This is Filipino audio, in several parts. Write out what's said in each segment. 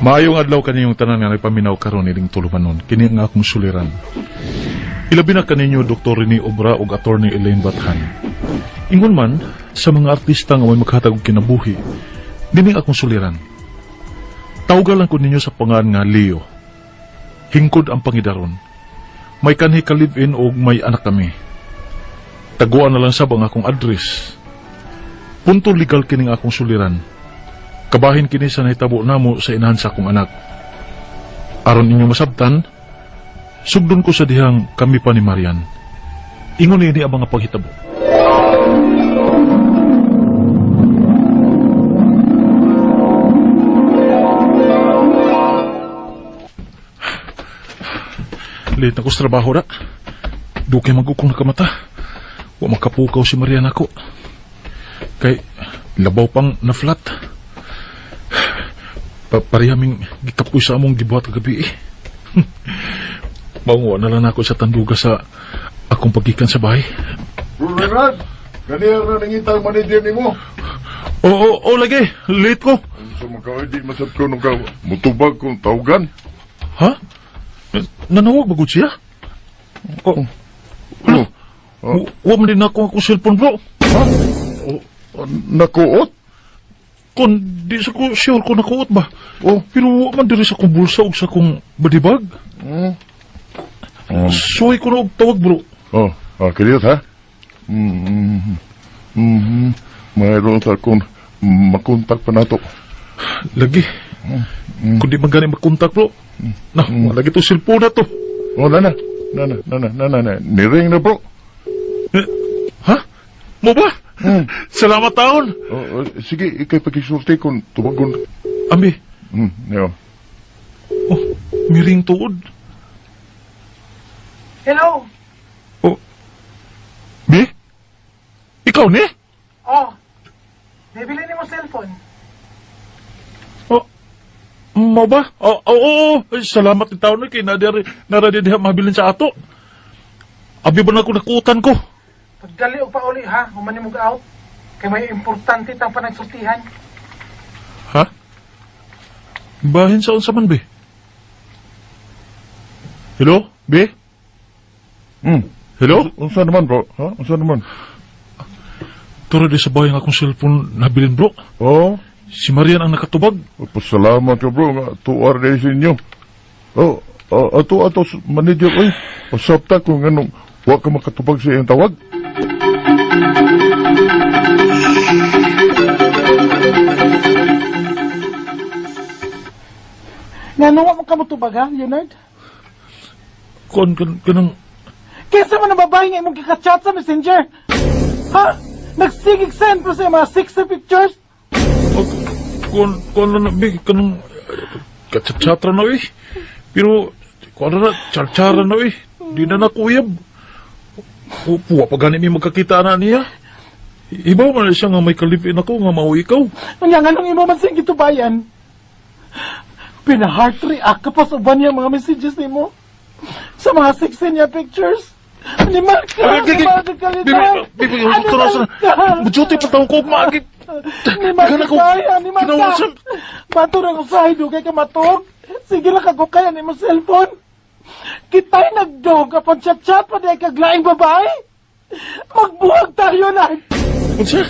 Maayong adlaw kaniyong tanan nga nagpaminaw karon ining tulumanon kini nga akong suliran. Ilabi na kaninyo Dr. Rene Obra ug Attorney Elaine Bathan. Ingon man sa mga artista nga may maghatag og kinabuhi, dini akong suliran. Tawgalan ko ninyo sa pangalan nga Leo. Hingkod ang pangidaron. May kanhi ka live-in ug may anak kami. Taguan na lang sab ang akong address. Punto legal kining akong suliran. Kabahin kini sa nahitabo namo sa inahan sa akong anak. Aron inyo masabtan, sugdon ko sa dihang kami pa ni Marian. Ingon ini ang mga paghitabo. Late na ko sa trabaho na. Dukay magukong nakamata. Wa makapukaw si Marian ako. Kay labaw pang na flat. Parihaming gikapoy sa among gibuhat kagabi eh. Maungo na lang ako sa tanduga sa akong paggikan sa bahay. Brunarad, ganyan na nangitang manager ni mo. Oo, lagi. Late ko. So magkaway di masat ko nung ka mutubag kong tawgan. Ha? Nanawag bagod siya? Oh. Ano? Wa man din ako akong cellphone, bro. Ha? Nakuot? Kon, di sa ko sure ko nakuot ba? Oh. Pero wa man diri sa kong bulsa ug sa kong badibag. Suway ko na og tawag, bro. Kiliyot ha? Mayroon sa akong makontak pa nato. Lagi. Kung di man gani makontak, bro. Lagi to cellphone na to. Nana. Niring na bro. Ha? Mo ba? Salamat taon. Sige, ikay pagisulti kung tumagon. Ambi. Yo. Oh, miring tuod. Hello? Oh. Bi? Ikaw ni? Oh. Bibili ni mo cellphone. Oh. Mo ba? Oo. Salamat ni taon kay naradi diha mabilin sa ato. Abi ba na ako nakutan ko? Pagdali o pauli ha, humani mo out. Kay may importante tang panagsultihan. Ha? Bahin sa unsa man, be? Hello, be? Hello? Unsa naman bro? Ha? Unsa naman? Tara di sa bahay nga akong cellphone nabilin, bro. Oh. Si Marian ang nakatubag. Pasalamat ka bro nga tuwar na sa inyo. Ato manager oy. Pasabta kung anong wa ka makatubag sa iyong tawag. Nanuwa mo ka mo tubag ha, Leonard? Kanang... Kesa mo na babae nga imong kikachat sa messenger? Ha? Nagsigig send pro sa mga 60 pictures? Kung na, be, kanang... Katsatra na, eh. Pero, kung na, charchara na, eh. Di na nakuyab. Upo, pag ganit may magkakita na niya. Ibaw man siya nga may kalipin ako nga mao ikaw. Kanya nga nung imo man sa gitubayan. Pina-heart react ka pa sa uban niya mga messages ni mo. Sa mga 16 niya pictures. Animal ka! Animal ka kalita! Animal ka! Bujuti pa taong ko umagit. Animal ka! Animal ka! Bato na ko sa dugay ka matog. Sige lang kagukay ni mo cellphone. Kita'y nagdog kapag chat-chat pa dahil kaglaing babae. Magbuhag tayo na. Unsa?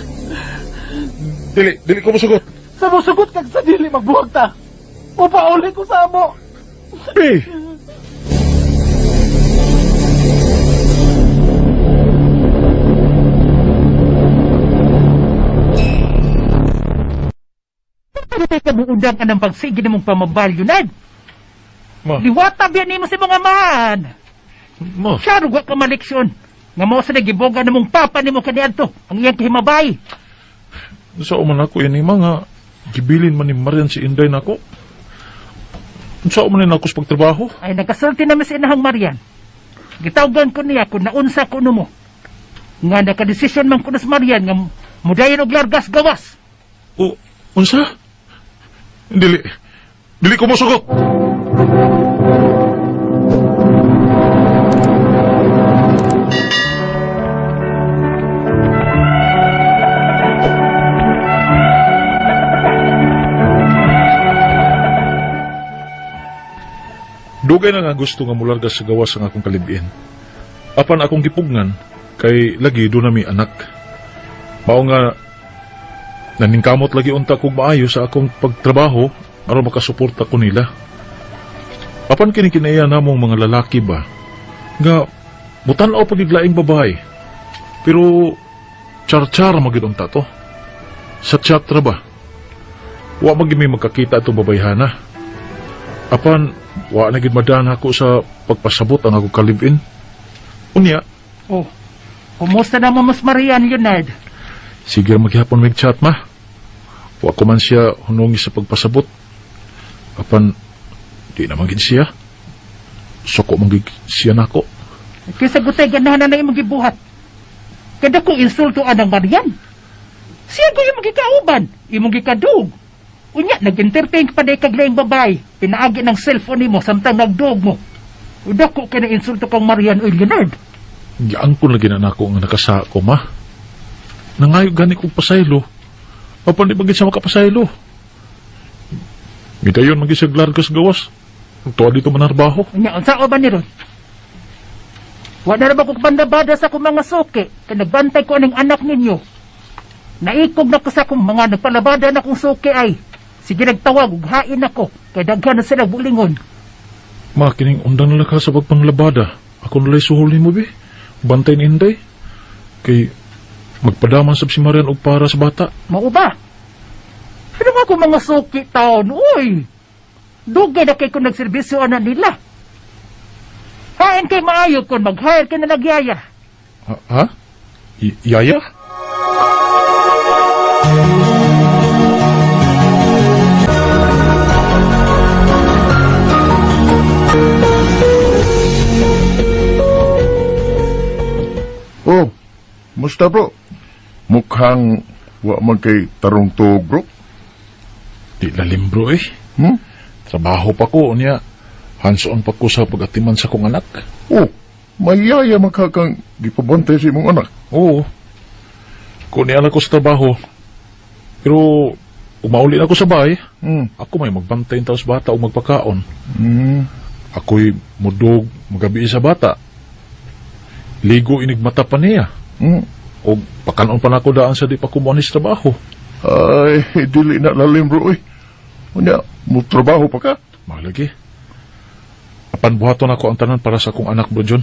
Dili ko masugot. Sa musugot kag sa dili magbuhag ta. Upauli ko sa amo. Eh. Ano tayo kabuudang ka ng pagsige ng mong pamabalyo, Nad? Ma. Liwata biyan ni mo si mga man. Ma. Siya rugwa ka maleksyon. Nga mo sa nagiboga na mong papa ni mo kaniadto. Ang iyang kahimabay. Sa uman ako ini mga gibilin man ni Marian si Inday nako. Sa uman na ako sa pagtrabaho. Ay nagkasulti namin sa inahang Marian. Gitawgan ko niya kung naunsa ko mo. Nga nakadesisyon man ko na sa Marian nga mudayon og largas gawas. O, unsa? Dili ko masugot. Dugay na nga gusto nga mularga sa gawas ang akong kalibin. Apan akong gipugnan, kay lagi do na mi anak. Mao nga, naningkamot lagi unta kong maayo sa akong pagtrabaho aron makasuporta ko nila. Apan kinikinaya namong mga lalaki ba, nga mutanaw pa giglaing babae. Pero char-char magid unta to. Sa chatra ba? Wa magid may magkakita itong babayhana. Apan, wa na gid madana ako sa pagpasabot ang akong kalibin. Unya, Oh, kumusta naman mas Marian, Leonard? sige maghihapon may chat ma. Wa ko man siya hunungi sa pagpasabot. Apan, di naman gid siya. Soko magig siya nako. Kaysa gutay ganahan na imong gibuhat. Kada kong insulto anang Marian. Siya ko yung magikauban, imong gikadug. Unya, nag-entertain ka pa na ikaglaing babae. Pinaagi ng cellphone mo samtang nagdug mo. Udako ka na insulto kang Marian o Leonard. Giyang ko lagi na nako nga nakasa ko ma. Nangayo gani kong pasaylo. Apan di bagay sa makapasaylo. Midayon magisag largas gawas. Tuwa dito manarbaho. Unya, unsa ba ni ron? Wala na ba kong bandabada sa akong mga suki, kaya nagbantay ko aning anak ninyo. Naikog na ko sa akong mga nagpalabada na kong suki ay. Sige nagtawag, hain ako, kaya daghan na sila bulingon. Ma, kining undang na ka sa pagpanglabada. Ako nalay suhuli mo, be. Bantay ni Inday. Kay magpadaman sab si Marian og para sa bata. Mao ba? Pero ako mga suki taon, uy. Dugay na kay kung nagserbisyo na nila. Hain kay maayo kung mag-hire ka na nagyaya. Ha? Yaya? Oh, musta bro? Mukhang wa man kay tarong tuog bro. Di lalim bro eh. Hmm? Trabaho pa ko niya. Hands-on pa ko sa pag-atiman sa kong anak. Oh, mayaya makakang gipabantay sa imong anak. Oo. Kung niya ko sa trabaho. Pero umauli na ako sa bahay. Ako may magbantay taos bata o magpakaon. Ako'y mudog magabi sa bata. Ligo inigmata pa niya. O pakanon pa na ako daan sa di pa kumuanis trabaho. Ay, dili na lalim bro eh. Unya, mo trabaho pa ka? Malagi. Apan buhaton ako ang tanan para sa akong anak bro John.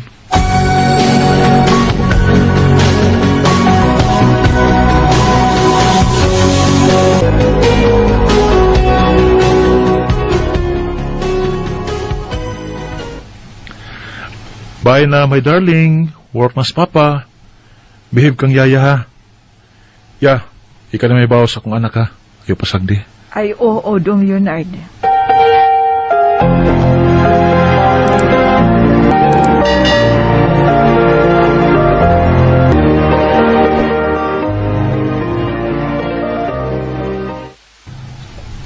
Bye na my darling. Work mas papa. Behave kang yaya ha. Ya, ika na may bawas akong anak ha. Ayaw pasagdi. Ay, oo, Dong Leonard.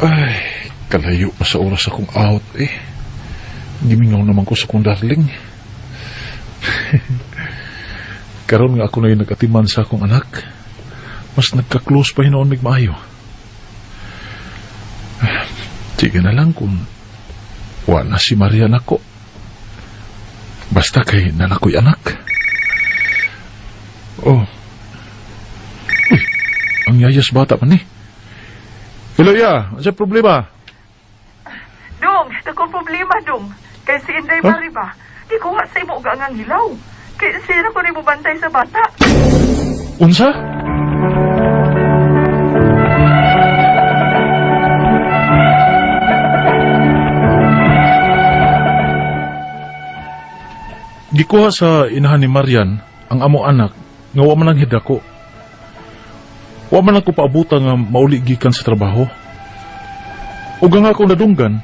Ay, kalayo pa sa oras akong out eh. Gimingaw naman ko sa kong darling. Karon nga ako na yung nag-atiman sa akong anak. Mas nagka-close pa hinoon mig maayo. Sige na lang kung wala si Marian ako. Basta kay nanakoy anak. Oh. Uy, ang yayas bata pa ni. Hello, ya. Ano sa problema? Dong, akong problema, Dong. Kay si Inday Huh? Mariba, di ko nga sa imo ugangang hilaw. Kay sira ko rin mo bantay sa bata. Unsa? Gikuha sa inahan ni Marian ang amo anak nga wa man ang hidako. Wa man ako paabutan nga mauli gikan sa trabaho. Ug nga ako nadunggan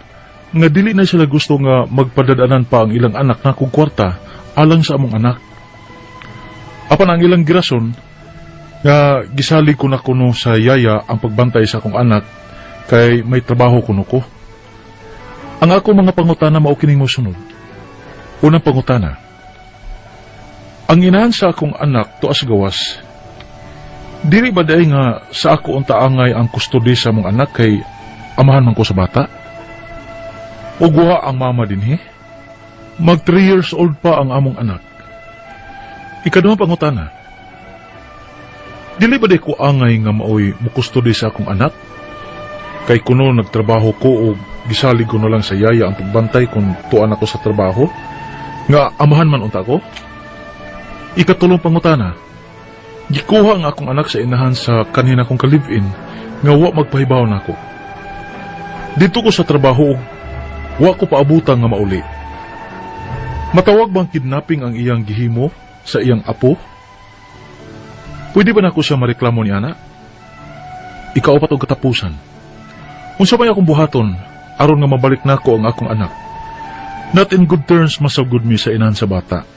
nga dili na sila gusto nga magpadadanan pa ang ilang anak na kong kwarta alang sa among anak. Apan ang ilang girason nga gisali ko na kuno sa yaya ang pagbantay sa akong anak kay may trabaho kuno ko. Ang ako mga pangutana mao kining mosunod. Unang pangutana. Ang inahan sa akong anak tuas gawas. Dili ba day nga sa ako unta angay ang kustodi sa mong anak kay amahan man ko sa bata? O guha ang mama dinhi? Mag 3 years old pa ang among anak. Ikaduhang pangutana. Dili ba di ko angay nga maoy mukustudi sa akong anak? Kay kuno nagtrabaho ko o gisalig ko na lang sa yaya ang pagbantay kung tuan ako sa trabaho? Nga amahan man unta ko? Ikatulong pangutana. Gikuha ang akong anak sa inahan sa kanina kong kalivin nga wa magpahibaw na ako. Dito ko sa trabaho wa ko paabutang nga mauli. Matawag bang kidnapping ang iyang gihimo sa iyang apo? Pwede ba na ako siya mareklamo ni ana? Ikaapat og katapusan. Unsa may akong buhaton aron nga mabalik nako ang akong anak? Not in good terms masagod mi sa inahan sa bata.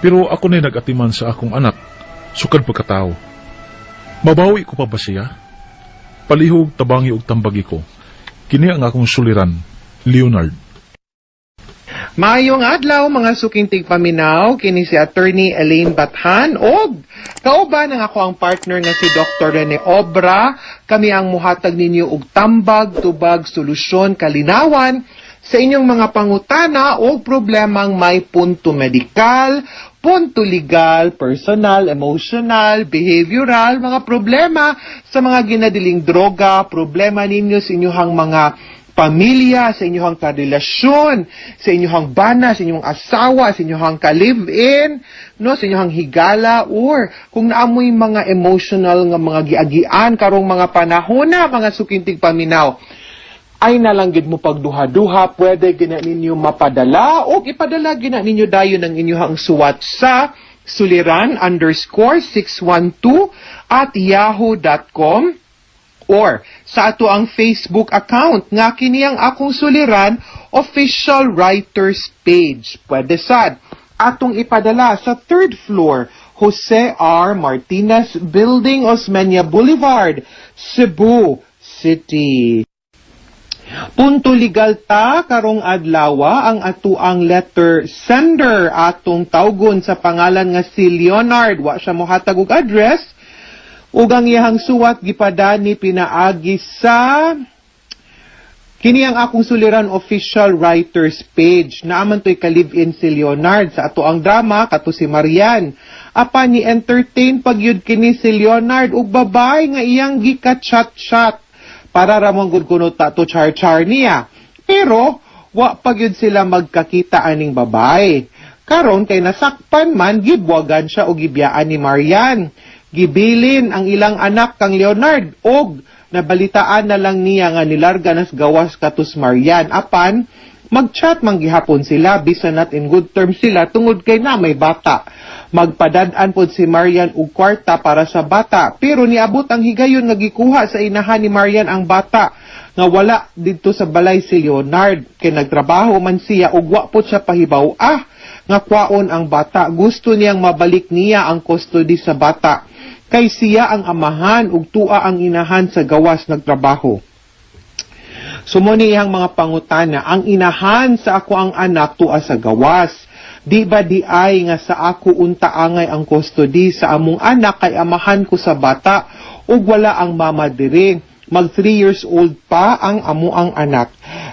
Pero ako na nag-atiman sa akong anak, sukad pagkatao. Mabawi ko pa ba siya? Palihog, tabangi og tambagi ko. Kini ang akong suliran, Leonard. Maayong adlaw mga suking tigpaminaw, kini si Attorney Elaine Bathan og kauban ang ako ang partner nga si Dr. Rene Obra. Kami ang muhatag ninyo og tambag, tubag, solusyon, kalinawan sa inyong mga pangutana o problemang may punto medikal, punto legal, personal, emotional, behavioral, mga problema sa mga ginadiling droga, problema ninyo sa inyong mga pamilya, sa inyong karelasyon, sa inyong bana, sa inyong asawa, sa inyong ka-live-in, no, sa inyong higala, or kung naamoy mga emotional nga mga giagian karong mga panahon na mga sukintig paminaw, ay nalanggid mo pagduha-duha, pwede gina ninyo mapadala o ipadala gina ninyo dayon ng inyong suwat sa suliran_612@yahoo.com or sa ato ang Facebook account nga kini ang akong suliran official writers page. Pwede sad atong ipadala sa 3rd floor Jose R. Martinez Building, Osmeña Boulevard, Cebu City. Punto legal ta karong adlawa ang atuang letter sender atong tawgon sa pangalan nga si Leonard. Wa siya mohatag og address ug ang iyang suwat gipadani pinaagi sa kini ang akong suliran official writers page. Naaman to'y ka-live-in si Leonard sa ato ang drama kato si Marian. Apa ni entertain pagyud kini si Leonard ug babay nga iyang gika-chat-chat para ramong gud kuno ta to char-char niya. Pero wa pagyud sila magkakita aning babay. Karon kay nasakpan man gibwagan siya og gibiyaan ni Marian. Gibilin ang ilang anak kang Leonard og nabalitaan na lang niya nga nilarga nas gawas katus Marian. Apan mag-chat man gihapon sila bisan not in good terms sila tungod kay na may bata. Magpadad-an pod si Marian og kwarta para sa bata pero niabot ang higayon nga gikuha sa inahan ni Marian ang bata nga wala didto sa balay si Leonard kay nagtrabaho man siya ug wa pod siya pahibaw nga kwaon ang bata. Gusto niyang mabalik niya ang custody sa bata kay siya ang amahan ug tua ang inahan sa gawas nagtrabaho. Sumuni iyang mga pangutana, ang inahan sa ako ang anak tua sa gawas. Di ba di ay nga sa ako unta angay ang custody sa among anak kay amahan ko sa bata ug wala ang mama diri. Mag 3 years old pa ang amo ang anak.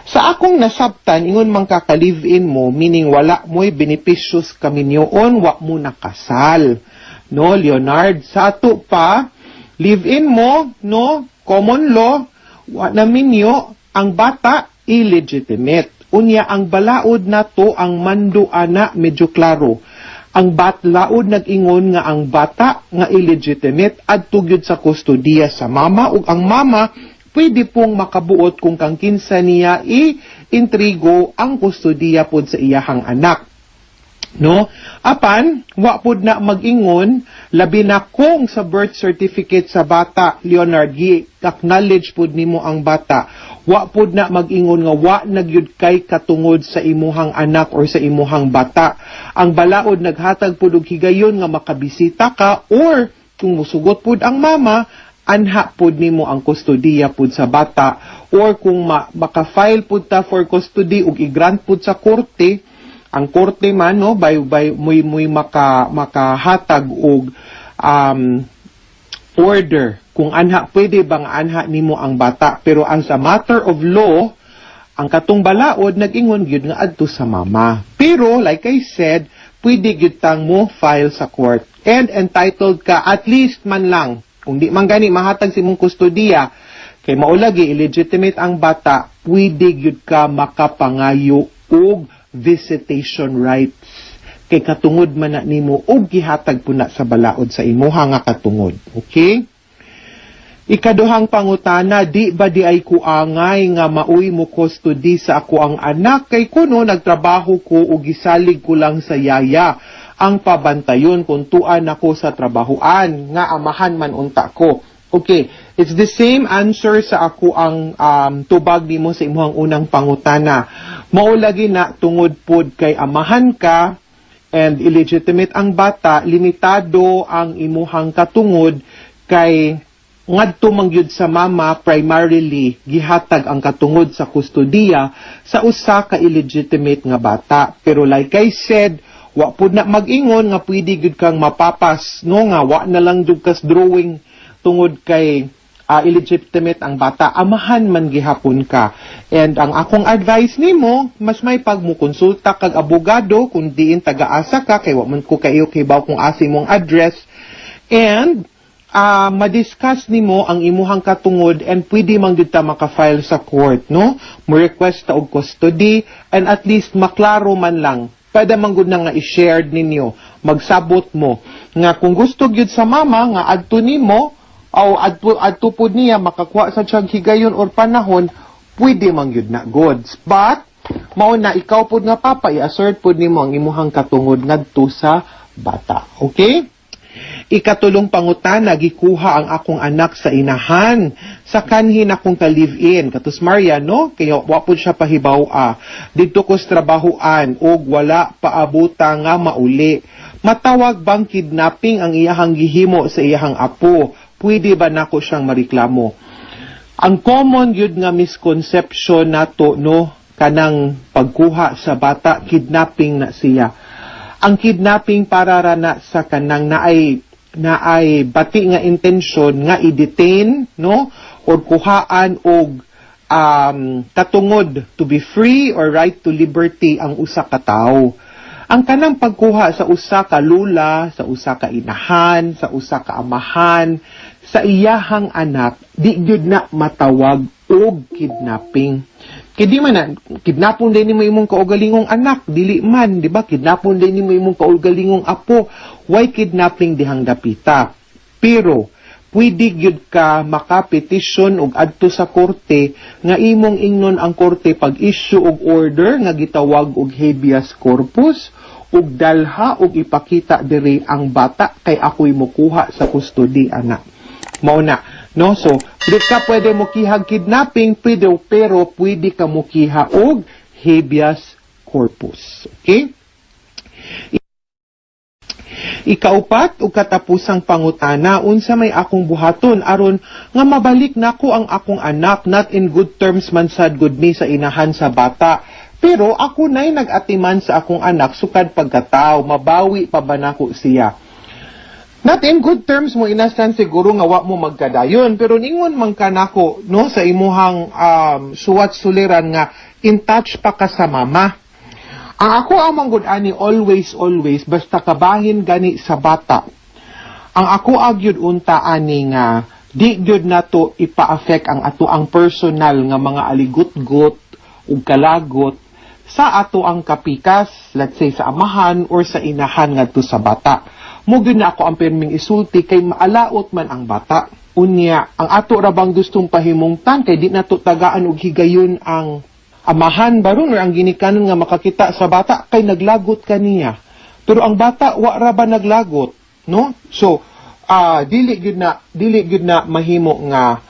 Sa akong nasabtan, ingon man kaka-live-in mo, meaning wala mo'y benepisyos kaminyoon, wa mo nakasal. No, Leonard, sa ato pa, live-in mo, no, common law, wa na minyo, ang bata, illegitimate. Unya, ang balaod na to, ang mando ana, medyo klaro. Ang laod nag-ingon nga ang bata nga illegitimate at tugyod sa kustodiya sa mama ug ang mama pwede pong makabuot kung kang kinsa niya i-intrigo ang kustodiya pod sa iyahang anak. No? Apan, wa pod na mag-ingon, labi na kung sa birth certificate sa bata, Leonard, gi-acknowledge pod nimo ang bata. Wa pod na mag-ingon nga wa nagyud kay katungod sa imuhang anak or sa imuhang bata. Ang balaod naghatag pod og higayon nga makabisita ka or kung musugot pod ang mama, anha pod nimo ang kustodiya pod sa bata or kung maka-file pod ta for custody ug i-grant pod sa korte, ang korte man no muy makahatag og order kung anha pwede bang anha nimo ang bata, pero ang sa matter of law Ang katong balaod nag-ingon gyud nga adto sa mama. Pero like I said, pwede gyud tang mo file sa court and entitled ka at least man lang. Kung di man gani mahatag si mong kustodiya kay maulagi illegitimate ang bata, pwede gyud ka makapangayo og visitation rights. Kay katungod man na nimo og gihatag puna sa balaod sa imuha nga katungod. Okay? Ikaduhang pangutana, di ba di ay kuangay nga mauy mo custody sa ako ang anak kay kuno nagtrabaho ko o gisalig ko lang sa yaya ang pabantayon kung tuan ako sa trabahoan nga amahan man unta ko. Okay, it's the same answer sa ako ang tubag nimo sa imuhang unang pangutana. Maulagi na tungod pod kay amahan ka and illegitimate ang bata, limitado ang imuhang katungod kay ngadto mangyud sa mama primarily gihatag ang katungod sa kustodiya sa usa ka illegitimate nga bata. Pero like I said, wa pud na mag-ingon nga pwede gyud kang mapapas no nga wa na lang jud kas drawing tungod kay illegitimate ang bata, amahan man gihapon ka. And ang akong advice nimo, mas may pagmukonsulta kag abogado kung diin taga-asa ka kay wa man ko kayo kay baw kung asi mong address. And madiscuss nimo ang imuhang katungod and pwede man gyud ta maka-file sa court, no? Mo request ta og custody and at least maklaro man lang. Pwede man gud na nga i-share ninyo, magsabot mo nga kung gusto gyud sa mama nga adto nimo o adto pod niya makakuha sa tiyang higayon or panahon, pwede man gyud na goods. But mao na ikaw pod nga papa i-assert pod nimo ang imuhang katungod ngadto sa bata. Okay? Ikatulong pangutana, gikuha ang akong anak sa inahan sa kanhin akong ka-live-in. Katus Maria, no? Kaya wapod siya pahibaw dito ko sa trabahoan og wala paabuta nga mauli. Matawag bang kidnapping ang iyahang gihimo sa iyahang apo? Pwede ba nako siyang mareklamo? Ang common yun nga misconception nato, no? Kanang pagkuha sa bata, kidnapping na siya. Ang kidnapping para rana sa kanang naay bati nga intensyon nga i-detain, no, or kuhaan og katungod to be free or right to liberty ang usa ka tawo. Ang kanang pagkuha sa usa ka lula, sa usa ka inahan, sa usa ka amahan, sa iyahang anak, di gyud na matawag og kidnapping. Kaya di man na, kidnapon din mo imong kaugalingong anak, dili man, di ba? Kidnapon din mo imong kaugalingong apo, why kidnapping dihang dapita? Pero, pwede gyud ka makapetisyon og adto sa korte, nga imong ingnon ang korte pag-issue og order, nga gitawag og habeas corpus, og dalha og ipakita diri ang bata, kay ako'y mukuha sa custody, anak. Mauna. No, so pwede mo kihag kidnapping, pero pwede ka mo kiha og habeas corpus. Okay? Ikaupat ug katapusang pangutana, unsa may akong buhaton aron nga mabalik nako ang akong anak, not in good terms man sad good me sa inahan sa bata. Pero ako nay nag-atiman sa akong anak sukad pagkatao, mabawi pa ba nako siya? Not in good terms mo inasan siguro nga wa mo magkadayon, pero ningon man ka nako, no, sa imuhang suwat suliran nga in touch pa ka sa mama. Ang ako ang manggod ani always basta kabahin gani sa bata. Ang ako agyud unta ani nga di gyud nato ipa-affect ang ato ang personal nga mga aligot-got ug kalagot sa ato ang kapikas, let's say sa amahan or sa inahan ngadto sa bata. Mugod na ako ang perming isulti kay maalaot man ang bata. Unya, ang ato rabang gustong pahimungtan kay di nato tagaan og higayon ang amahan baron or ang ginikanon nga makakita sa bata kay naglagot kaniya. Pero ang bata wa ra ba naglagot, no? So, dili gyud na mahimo nga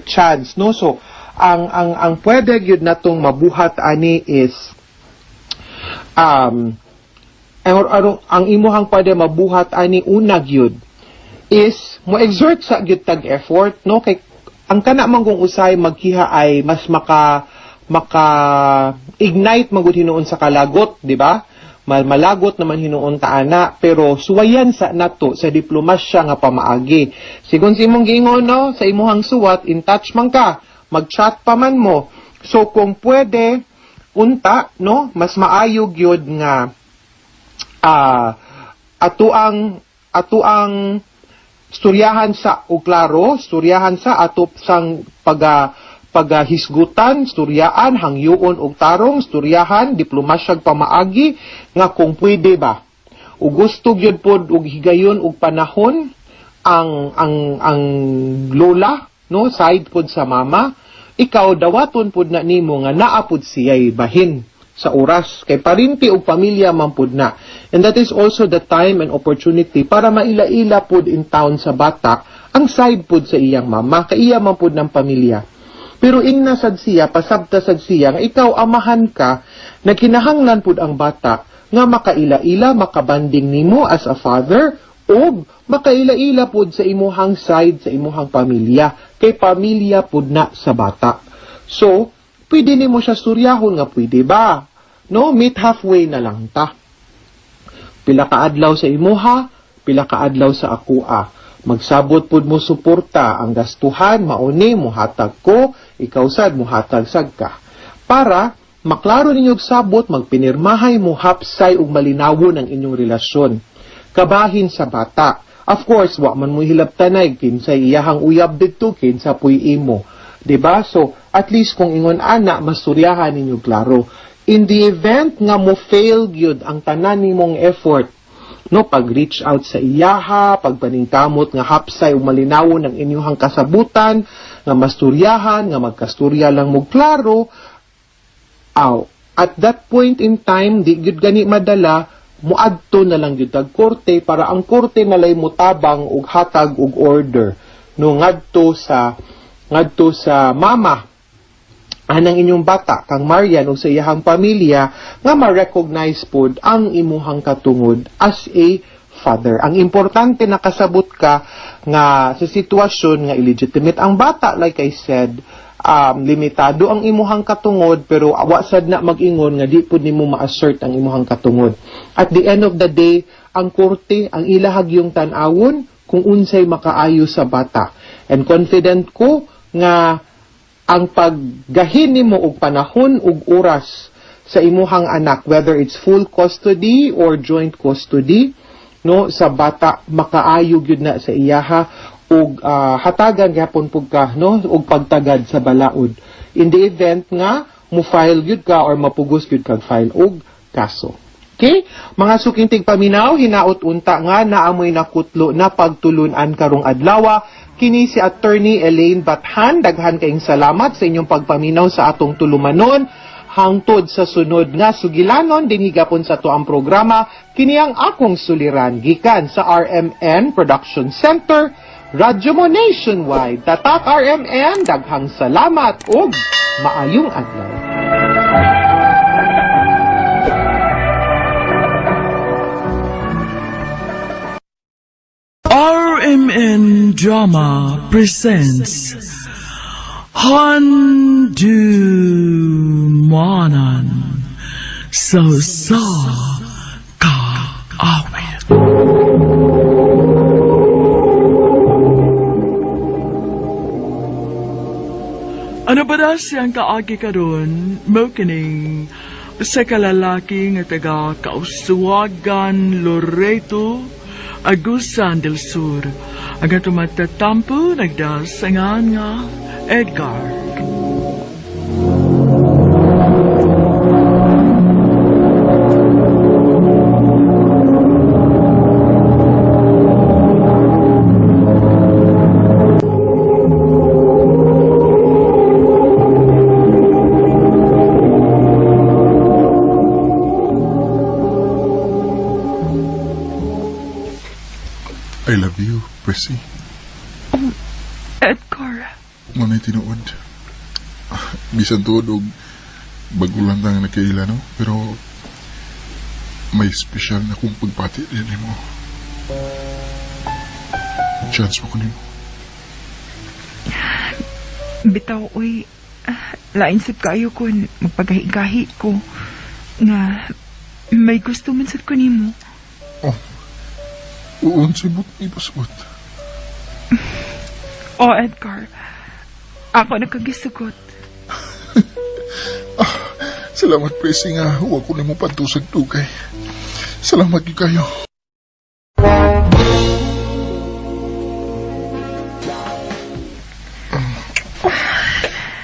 chance, no? So, ang pwede gyud natong mabuhat ani is ang imuhang pwede mabuhat ani una gyud is mo exert sa gyud tag effort, no, kay ang kana man kung usay magkiha ay mas maka ignite magud hinuon sa kalagot, di ba? malagot naman hinuon ta ana, pero suwayan sa nato sa diplomasya nga pamaagi. Sigon sa imong giingon no, sa imuhang suwat, in touch man ka, mag-chat pa man mo. So kung pwede, unta, no, mas maayog yun nga ato ang storyahan sa uklaro, storyahan sa ato sang pagahisgutan, storyaan, hangyoon og tarong, storyahan, diplomasyag pamaagi, nga kung pwede ba. O gusto gyud pod og higayon og panahon ang lola, no, side pod sa mama, ikaw dawaton pod na nimo nga naapod siya'y bahin sa oras kay parinti og pamilya man pod na. And that is also the time and opportunity para maila-ila pod in town sa bata ang side pod sa iyang mama, kay iya man pod ng pamilya. Pero ingna sad siya, pasabta sad siya nga ikaw amahan ka na kinahanglan pod ang bata nga makaila-ila, makabanding nimo as a father o makaila-ila pod sa imuhang side, sa imuhang pamilya, kay pamilya pod na sa bata. So, pwede nimo siya suryahon nga pwede ba? No, meet halfway na lang ta. Pila ka adlaw sa imuha, pila ka adlaw sa akua. Magsabot pod mo suporta ang gastuhan, mauni mo hatag ko, ikaw sad mo hatag sad ka. Para maklaro ninyo og sabot, magpinirmahay mo hapsay ug malinawon ang inyong relasyon. Kabahin sa bata. Of course, wa man mo hilabtanay kinsay iyahang uyab didto, kinsa puy imo. Diba? So, at least kung ingon ana, masuryahan ninyo klaro. In the event nga mo fail gyud ang tanan nimong effort, no, pag-reach out sa iyaha, pagpaningkamot nga hapsay o malinawon ang inyong kasabutan, nga masturyahan, nga magkasturya lang mo klaro, at that point in time, di gyud gani madala, muadto na lang gyud tag korte para ang korte nalay mutabang og hatag og order, no, ngadto sa mama anang inyong bata kang Marian o sa iyahang pamilya nga ma-recognize pod ang imuhang katungod as a father. Ang importante nakasabot ka nga sa sitwasyon nga illegitimate ang bata, like I said, limitado ang imuhang katungod, pero awasad na mag-ingon nga di pod nimo ma-assert ang imuhang katungod. At the end of the day, ang korte ang ilahag yung tan-awon kung unsay makaayo sa bata. And confident ko nga ang paggahin nimo og panahon ug oras sa imuhang anak, whether it's full custody or joint custody, no, sa bata makaayo gyud na sa iyaha ug hatagan gyapon pud ka, no, og pagtagad sa balaod in the event nga mo file gyud ka or mapugos gyud kag file og kaso. Okay? Mga sukintig paminaw, hinaot unta nga naamoy nakutlo na pagtulunan karong adlaw. Kini si Attorney Elaine Bathan. Daghan kayong salamat sa inyong pagpaminaw sa atong tulumanon. Hangtod sa sunod nga sugilanon, dinhigapon sa to ang programa, kini ang akong suliran, gikan sa RMN Production Center, Radyo mo Nationwide. Tatak RMN, daghang salamat ug maayong adlaw. RMN Drama presents Handumanan Sa Kaawit. Ano ba na siyang kaagi karon mo kining sa kalalaki nga taga Kausuwagan, Loreto, Agusan del Sur, ang tumatatampo nagdasangan nga Edgar. I love you, Prissy. Edgar. Manay tinuod. Bisan tuod og bagulang tang nakaila, no? Pero may special na kong pagpati din mo. Chance mo ko nimo. Bitaw, uy. Lain sip kayo ko magpagahi-gahi ko nga May gusto man sad ko nimo. Uon sibot ipasabot. Oh, Edgar. Ako nakagisugot. Salamat, Presi, nga huwag ko nimo pantusag tugay. Salamat gyud kayo.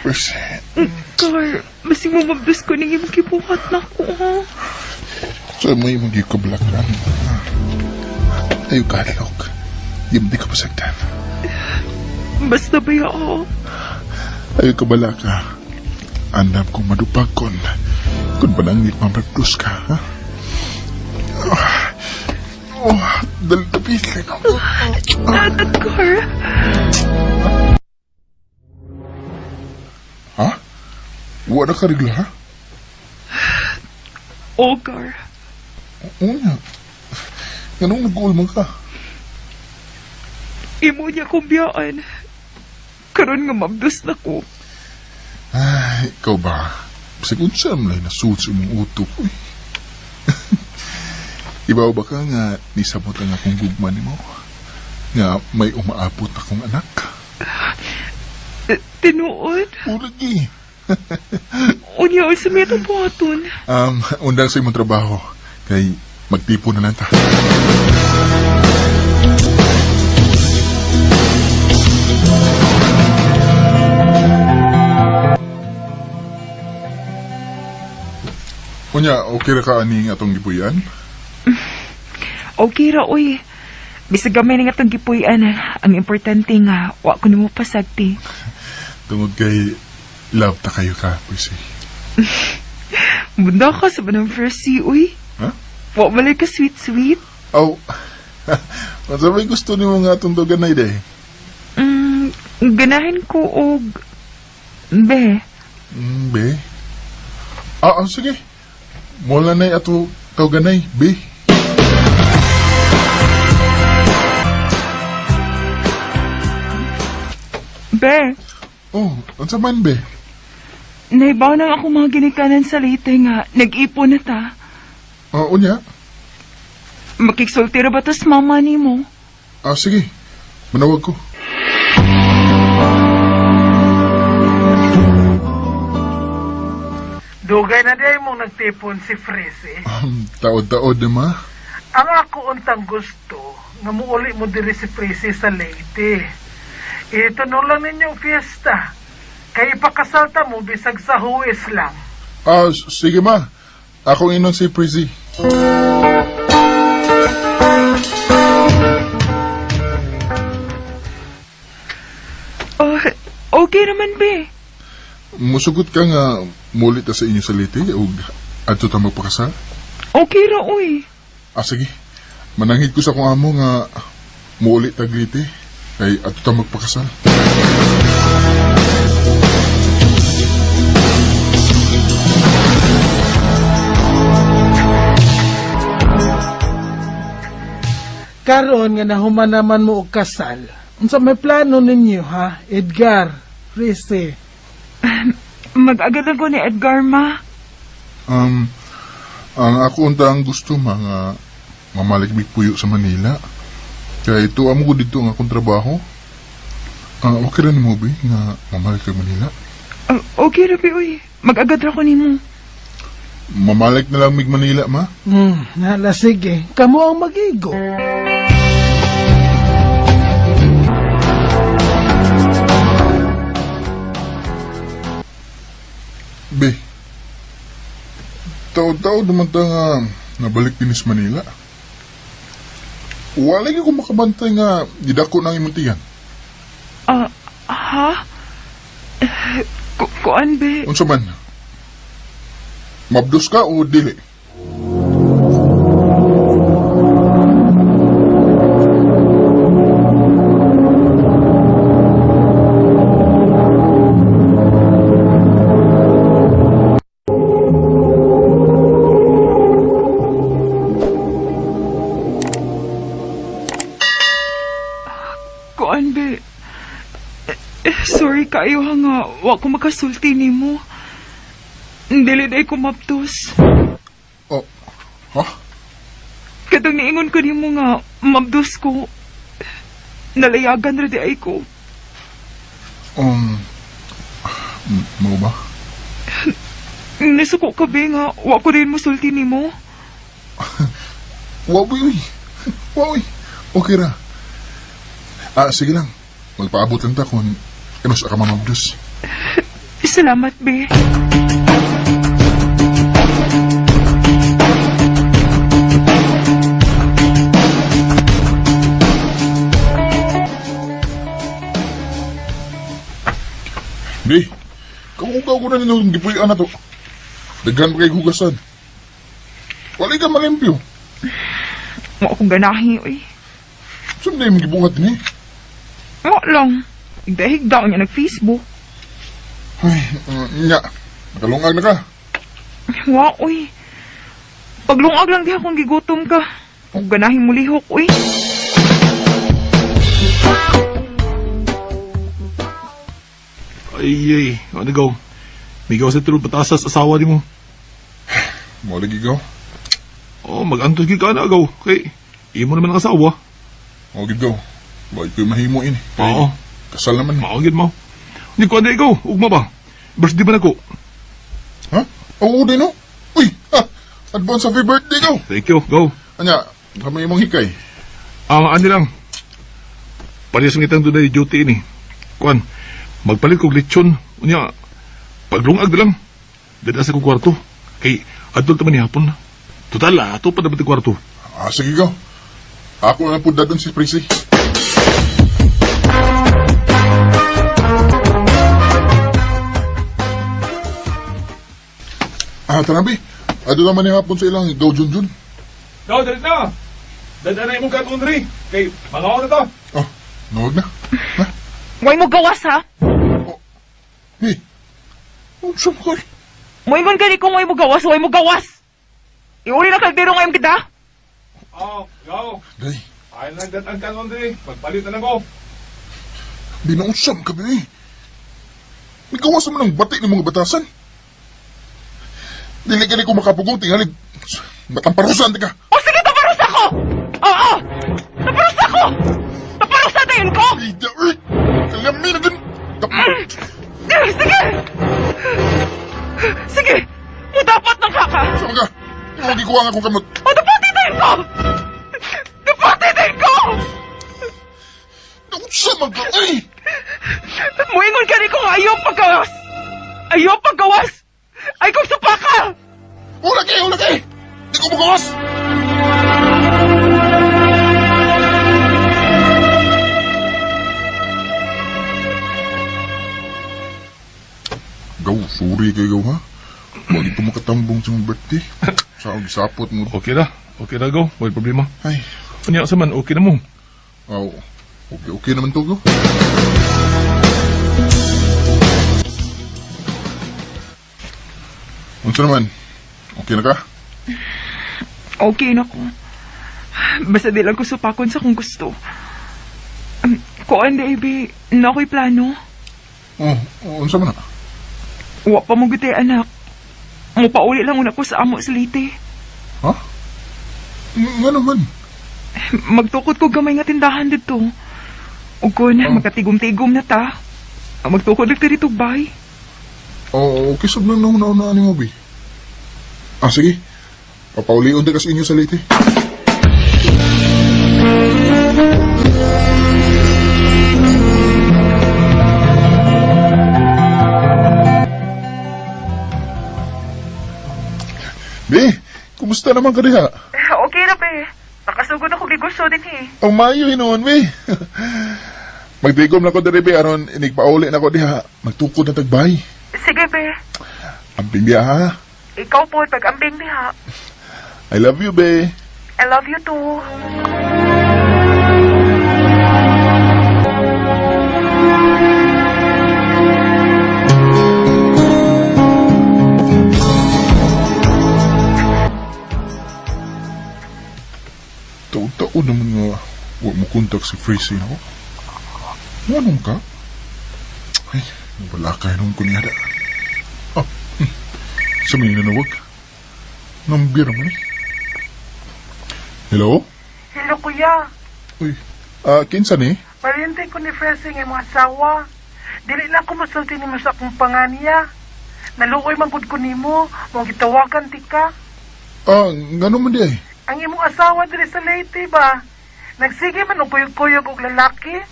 Presi, Edgar, basi mo mabdas ko nang imong gibuhat na ko, ha? sa may mga kablakan. Ayaw kalok. Di ka pasagdan. Basta ba ako? Ayaw kabalaka. Andam kong madupag kon. Kung panangit mamagdus ka, ha? Dalapit ka na. Edgar. Ha? Wala ka rigla, ha? Edgar. Oo nga. Ganong nag-uulman ka? Imo niya kong biyaan. Karon nga mabdas na ko. Ay, ikaw ba? Sigun siya malay na suot sa mong utok, uy. Ibaw ba ka nga nisabot ang akong gugman mo? Nga may umaapot akong anak? Tinuod? Ulagi. Unya ay sa metong buhaton. Undang sa imong trabaho. Kay magtipo na lang ta. Unya, okay ra ka aning atong gipuyan? Okay ra, uy. Bisag gamay na nga itong gipuyan. Ang importante nga, wa ko nimo pasagti. Tungod kay love ta kayo ka, Percy. Bunda ka sa banang first see, uy. Ha? Wa malay ka sweet-sweet. Oh, masabay gusto ni mo nga itong doganay day. Ganahin ko og... Be. Be? Sige. Mula na ato doganay, be. Be. Oh, unsa man, be? Naibaw nang ako mga ginikanan sa lite nga. Nag-ipon na ta. Unya? Makiksulti ra ba tas mama ni mo? Sige. Manawag ko. Dugay na day mong nagtipon si Frese. Taod-taod na ma. Ang ako untang gusto, nga muuli mo diri si Frese sa Leyte. Ito no lang ninyong fiesta. Kaya ipakasalta mo bisag sa huwes lang. Sige ma. Ako inong si Prezi. Okay naman, be. Musugot ka nga mulit sa inyo sa liti o adto ta magpakasal? Okay ra, uy. Sige. Manangit ko sa kong amo nga mulit tag liti kay adto ta magpakasal. Karon nga nahuman naman mo og kasal. Unsa may plano ninyo, ha? Edgar, Frese. Mag-agad ako ni Edgar, ma. Ang ako untang gusto mga mamalikbik puyo sa Manila. Kaya ito amo ko dito ang akong trabaho. Okay rin mo, be, nga mamalik ka Manila? Okay ra, be, uy. Mag-agad ra ko ni mo. Mamalik na lang mig Manila, ma? Nala, sige. Kamu ang magigo. Be, taon-taon naman ta nga nabalik din sa Manila. Wala ko makabantay nga didako ng imuntiyan. Ha? Kuan, be? Unsa man? Mabdos ka o dili? Kuan, be? Sorry kayo ha nga. Wa ko makasulti ni mo. Dili day ko maptos. Ha? Kadang niingon ko nimo nga, mabdos ko. Nalayagan ra di ay ko. Mo ba? Nasuko ka be nga, wa ko rin musulti nimo. Wawi. Wawi. Okay ra. Sige lang. Magpaabot lang ta kung ano sa ka mamabdos. Salamat be. Di, kamugaw ko na ninong gipuyan na to. Daghan pa kay hugasan. Wala ka malimpyo. Wa akong ganahi, oy. Saan na yung gibuhat ni? Wa lang. Higda-higda niya nag-Facebook. Ay, nya. Nakalungag na ka. Wa, oy. Paglungag lang di akong gigutom ka. Huwag ganahin mo lihok, oy. Ay, ano gaw? May gaw sa tulog batasas asawa ni mo. Mo lagi gaw. Oh, mag-antod ka na gaw. Kay, imo naman ang asawa. Mo gid gaw. Bakit ko'y mahimo ini? Oo. Kasal naman. Maagid mo. Hindi ko ano ikaw, ugma ba? Birthday ba na ko? Ha? Oo din no? Uy, advance happy birthday gaw. Thank you, go. Anya, kami imong hikay. Ano lang. Parehas ng itang doon duty ini. Kuan, magpalit kong lechon. Unya, paglungag na lang. Dada sa kong kwarto. Kay, adult naman ni hapon na. Total, ato pa dapat ang kwarto. Sige gaw. Ako na po dadon si Prissy. Tanabi. Ado naman ni hapon sa ilang gaw Junjun. Go, dali na. Dada na imong karton rin. Kay, mga na to. Oh, nawag na. Ha? Way mo gawas, ha? Hey. Ang sabay. Mo ingon gani kung way mo gawas, way mo gawas. Iuli na kaldero ngayon kita. Oh, go. Day, Ay, nagdat ang karton rin. Magpalit na lang ko. binausam ka ba eh. May gawas naman ng bati ng mga batasan. Dili ka ko makapugong tingalig. Matamparusan ka. O sige, taparus ako! Oo! Taparus ako! Taparus natin ko! Ida, kalami na din. Sige! Sige! Mo dapat ng kaka! Sama ka. Hindi mo gikuha nga akong kamot. O dapatitin ko! Dapatitin ko! Nausam ka eh. Muingon ka rin kung ayaw paggawas! Ayaw paggawas! Ay kung supaka! Hula kayo. Di ko magawas. Gaw, sorry kayo gaw ha. Huwag ito makatambong sa mong birthday. Saan gisapot mo. Okay na, go. May problema. Ay, Kanya sa man, okay na mo. okay naman to gaw. Unsa naman? Okay na ka? Okay na ko. Basta di lang ko supakon sa kung gusto. Kuan, baby. Na ako'y plano. Unsa man na? Wa pa mo gutay anak. Mo pauli lang una ko sa amo sa lite. Ha? Nga naman. Magtukod ko gamay nga tindahan dito. O kun, magkatigom-tigom na ta. Magtukod lang ta dito, bay. Okay, sab lang nauna ni mo, Bi. Sige. Papaulion din kasi inyo sa late. Bi, kumusta naman ka diha? Okay na, be. Nakasugod ako gigusto din, Ang mayo hinuon, Bi. Magtigom na ko diri, Bi, aron inigpauli na ko diha. Magtukod na tagbay. Sige, be. Amping biya, ha? Ikaw po, pag-ambing niya. I love you, Bi. I love you too. Taon-taon naman nga huwag mo kontak si Freezy, no? Anong ka? Ay, wala kayo nung kunyada. Sa may nanawag. Nambira mo eh. Hello? Hello, kuya. Uy, kinsa ni? Pariente ko ni Fressing ang mga asawa. Dili na ako masulti ni mo sa akong panganiya. Naluoy manggod ko nimo, mong gitawagan ti ka. Ngano man di ay? Ang imong asawa diri sa Leyte ba? Nagsige man og kuyog-kuyog og lalaki.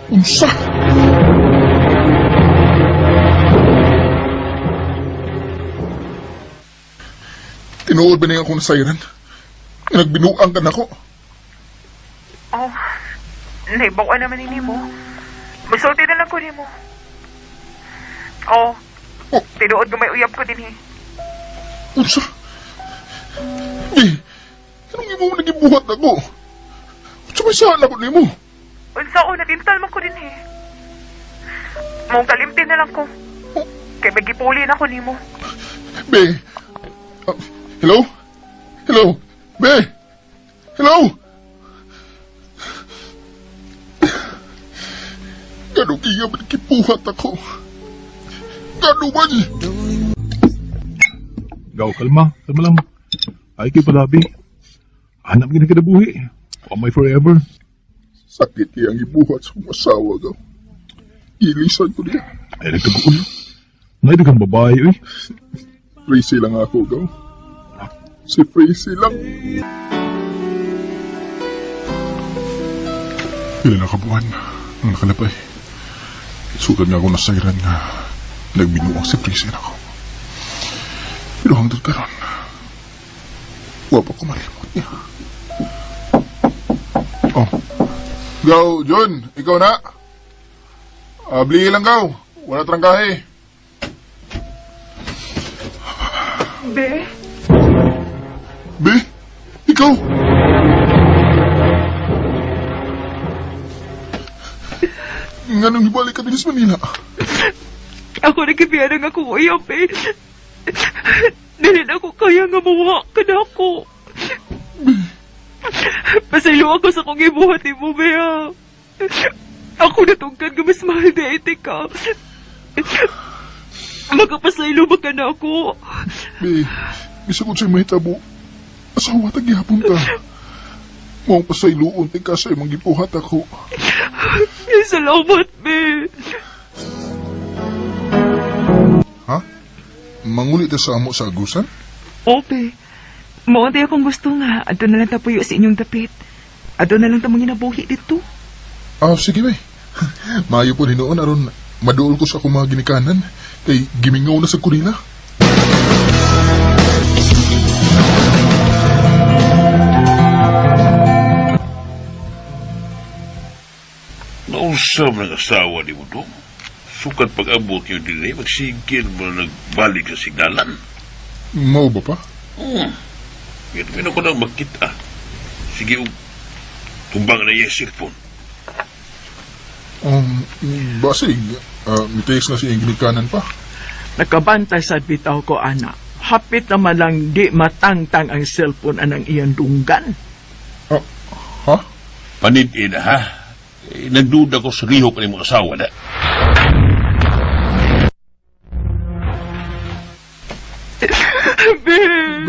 Unsa? Tinuod ba niya akong nasayran? Nagbinuang ka na ko. Oh, naibawa naman ini mo. Masulti na lang ko ni mo. Oh, Oh. tinuod ko may uyab ko din eh. Unsa? Di, anong imo nagibuhat ako? Unsa may saan ako nimo? Unsa ko, natintal man ko din eh. Mong kalimtin na lang ko. Kay magipuli na ko ni mo. Be, hello? Hello? Be? Hello? Gano'ng kaya ba nagibuhat ako? Gano'ng ba niya? Gaw, kalma lang. Ay kay palabi. Hanap gina kinabuhi. Pamay forever. Sakit kaya ang ibuhat sa mga asawa ko. Ilisan ko niya. Ay, nagkagulo. Naidagang babae, eh. Freezy lang ako, gaw. Si Freezy lang. Ilan na kabuhan ang nakalapay. Sudan nga ako nasayran nga nagbinuang si Freezy na ako. Pero hanggang karon, wapa ko malimot niya. Oh. Gaw, John, ikaw na. Abli lang, gaw. Wala trangkahe. Be, Be, ikaw. Nga nang ibalik ka din sa Manila. ako nagkibiyan ang akong uyab eh. Dili na ako kaya nga mawa ka na ako. Pasaylo ako sa kong ibuhat mo, Bea. Ako natungkan ka mas mahal na iti ka. Magkapasaylo ba ka na ako? Be, bisa ko sa'yo mahitabo. Asawa tagyapon ta. Mong pasayloon ti ka sa'yo manggipuhat ako. Salamat, Be. Ha? Mangulit sa amo sa agusan? Ope. Maunti akong gusto nga. Ato na lang tapuyo sa inyong dapit. Ato na lang tamang inabuhi dito. Sige be. Maayo po ni noon aron maduol ko sa akong mga ginikanan. Kay gimingaw na sa kunila. Nausap ng asawa ni mo to. Sukat pag-abot yung dinay, magsigil mo nagbalik sa signalan. Mao ba pa? Ito ko nang magkita. Sige, tumbang na yung cellphone. Basig. May text na siya yung ginikanan pa. Nakabantay sa bitaw ko, anak. Hapit naman lang di matangtang ang cellphone anang iyang dunggan. Ha? Panid-in, ha? Nagduda ko sa lihok ni mong asawa na.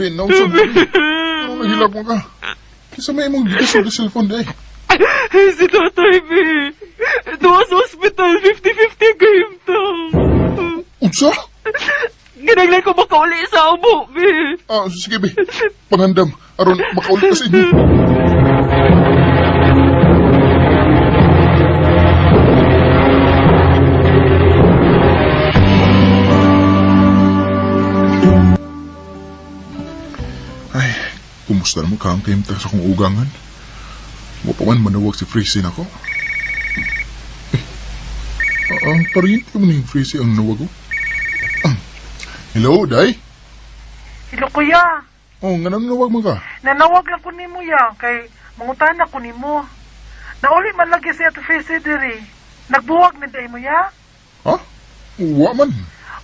Be, nausap mo. Ano nahilap mo ka? Kisa may imong gigas sa cellphone day. Si Tatay B. Doon sa hospital, 50-50 game to. Unsa? Ginaglan ko makauli sa amo, B. Sige be. Pangandam. Aron makaulit ka sa inyo. Ay, kumusta naman ka ang kaimta sa kong ugangan? Mo pa man manawag si Freezy na ko. Ang pariente mo ning Freezy ang nawag ko. Hello, Day? Hello, kuya. Nga nang nawag mo ka? Nanawag lang ko nimo ya, kay mangutan ako nimo. Nauli man lagi si Ato Fese diri. Nagbuwag na day mo ya? Ha? Wa man.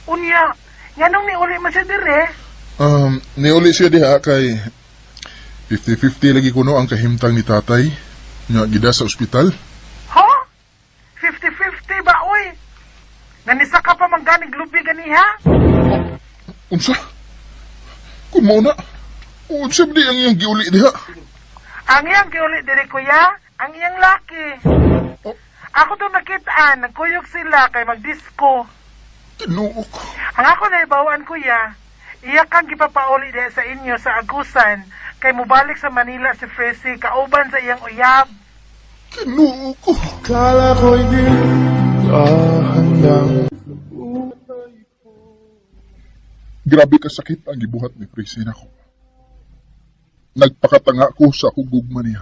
Unya, nganong ni uli man siya diri? Niuli siya diha kay 50-50 lagi kuno ang kahimtang ni tatay nga gida sa ospital. Ha? 50-50 ba, uy? Nanisa ka pa mangganing lubi ganiha? Unsa? Kung mao na, unsa di ang iyang giuli diha? Ang iyang giuli diri kuya, ang iyang laki. Ako to nakitaan, nagkuyog sila kay magdisko. Tinuo ko. Ang ako na ibawaan kuya, iya kang gipapauli diha sa inyo sa Agusan, kay mubalik sa Manila si Fresi, kauban sa iyang uyab. Tinuo ko. Grabe ka sakit ang gibuhat ni Presin ako. Nagpakatanga ko sa akong gugma niya.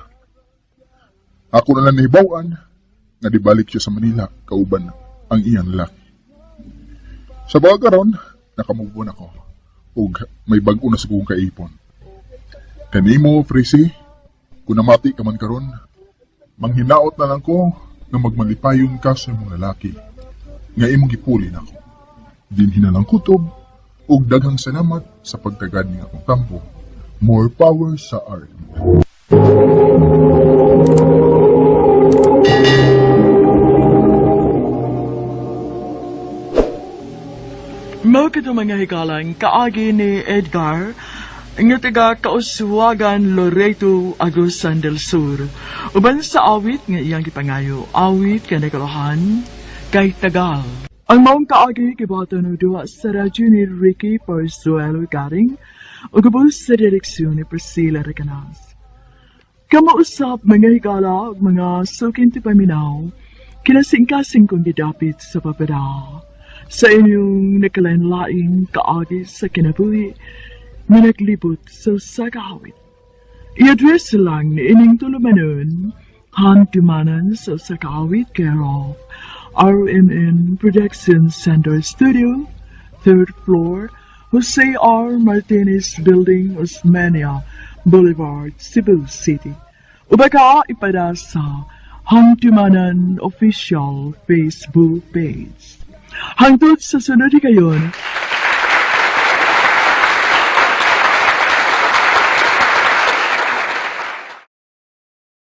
Ako na lang nahibawan na dibalik siya sa Manila, kauban ang iyang laki. Sa baga ron, nakamubon ako. Ug may bag-o na sa kong kaipon. Kanimo, Presi, kung namati ka man karon, manghinaot na lang ko na magmalipayon ka sa mga lalaki. Nga imong gipulin ako. Dinhi na lang kutob, ug daghang salamat sa pagtagad ng akong tampo. More power sa art. Mao kito mga hikalang kaagi ni Edgar nga taga Kauswagan, Loreto, Agusan del Sur. Uban sa awit nga iyang gipangayo, awit ka nagalohan kay Tagal. Ang maong kaagi kibato no duwa sa radyo ni Ricky Porzuelo Garing o gabos sa direksyon ni Priscilla Recanas. Kamausap mga hikala ug mga sukin ti paminaw, kinasingkasing kong gidapit sa papada. Sa inyong nakalanlaing kaagi sa kinabuhi na naglibot sa sakawit. I-address lang ni ining tulumanon, hantumanan sa sakawit care of RMN Production Center Studio, 3rd floor, Jose R. Martinez Building, Osmania Boulevard, Cebu City. Ubaka ipada sa Hantumanan Official Facebook Page. Hangtod sa sunod kayon,